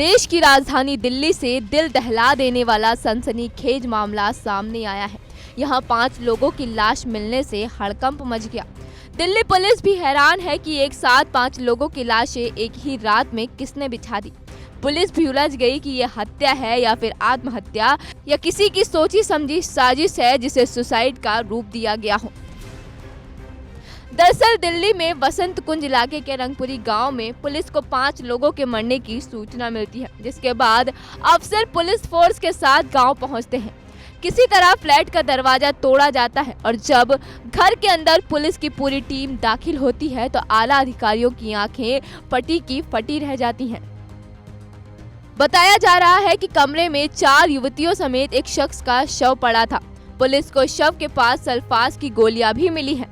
देश की राजधानी दिल्ली से दिल दहला देने वाला सनसनीखेज मामला सामने आया है। यहाँ 5 लोगों की लाश मिलने से हड़कंप मच गया। दिल्ली पुलिस भी हैरान है कि एक साथ 5 लोगों की लाशें एक ही रात में किसने बिछा दी। पुलिस भी उलझ गई कि यह हत्या है या फिर आत्महत्या या किसी की सोची समझी साजिश है जिसे सुसाइड का रूप दिया गया हो। दरअसल दिल्ली में वसंत कुंज इलाके के रंगपुरी गांव में पुलिस को 5 लोगों के मरने की सूचना मिलती है, जिसके बाद अफसर पुलिस फोर्स के साथ गांव पहुंचते हैं। किसी तरह फ्लैट का दरवाजा तोड़ा जाता है और जब घर के अंदर पुलिस की पूरी टीम दाखिल होती है तो आला अधिकारियों की आंखें फटी की फटी रह जाती हैं। बताया जा रहा है कि कमरे में 4 युवतियों समेत एक शख्स का शव पड़ा था। पुलिस को शव के पास सल्फास की गोलियां भी मिली हैं।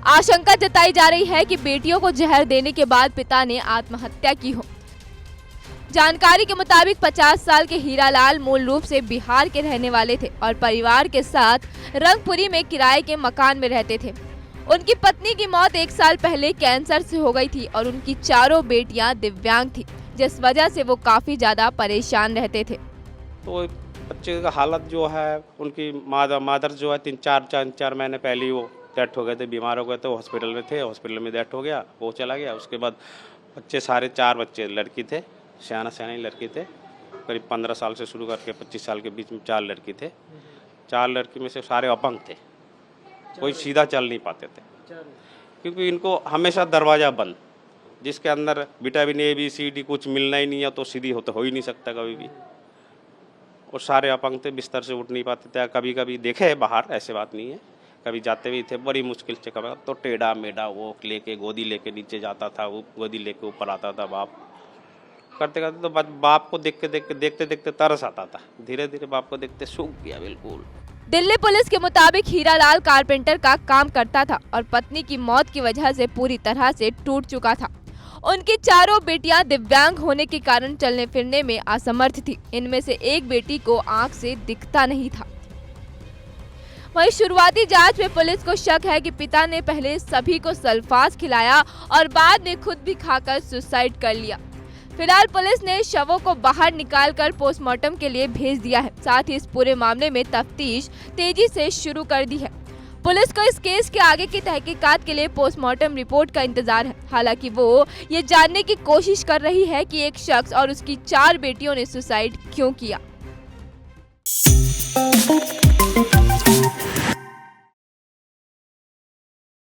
आशंका जताई जा रही है कि बेटियों को जहर देने के बाद पिता ने आत्महत्या की हो। जानकारी के मुताबिक 50 साल के हीरालाल मूल रूप से बिहार के रहने वाले थे और परिवार के साथ रंगपुरी में किराए के मकान में रहते थे। उनकी पत्नी की मौत 1 साल पहले कैंसर से हो गई थी और उनकी 4 बेटियां दिव्यांग थी, जिस वजह से वो काफी ज्यादा परेशान रहते थे। तो बच्चे का हालत जो है, उनकी मादर जो है 3-4 महीने पहले वो डेथ हो गए थे, बीमार हो गए थे, हॉस्पिटल में थे, हॉस्पिटल में डेथ हो गया, वो चला गया। उसके बाद बच्चे सारे 4 बच्चे लड़की थे, सियानी लड़की थे, करीब 15 साल से शुरू करके 25 साल के बीच में 4 लड़की थे। 4 लड़की में से सारे अपंग थे, कोई सीधा चल नहीं पाते थे क्योंकि इनको हमेशा दरवाज़ा बंद, जिसके अंदर विटामिन ABCD कुछ मिलना ही नहीं है तो सीधी हो ही नहीं सकता कभी भी। और सारे अपंग थे, बिस्तर से उठ नहीं पाते थे। कभी कभी देखे है बाहर, ऐसे बात नहीं है, कभी जाते भी थे, बड़ी मुश्किल से कभी तो टेढ़ा मेढ़ा वो लेके गोदी लेके नीचे जाता था, वो गोदी लेके ऊपर आता था। बाप करते करते तो बाप को देखते देखते तरस आता था। धीरे धीरे बाप को देखते सूख गया बिल्कुल। दिल्ली पुलिस के मुताबिक हीरालाल कारपेंटर का काम करता था और पत्नी की मौत की वजह से पूरी तरह से टूट चुका था। उनकी 4 बेटियां दिव्यांग होने के कारण चलने फिरने में असमर्थ थी। इनमें से एक बेटी को आंख से दिखता नहीं था। वहीं शुरुआती जांच में पुलिस को शक है कि पिता ने पहले सभी को सल्फास खिलाया और बाद में खुद भी खाकर सुसाइड कर लिया। फिलहाल पुलिस ने शवों को बाहर निकालकर पोस्टमार्टम के लिए भेज दिया है। साथ ही इस पूरे मामले में तफ्तीश तेजी से शुरू कर दी है। पुलिस को इस केस के आगे की तहकीकात के लिए पोस्टमार्टम रिपोर्ट का इंतजार है। हालांकि वो ये जानने की कोशिश कर रही है कि एक शख्स और उसकी 4 बेटियों ने सुसाइड क्यों किया।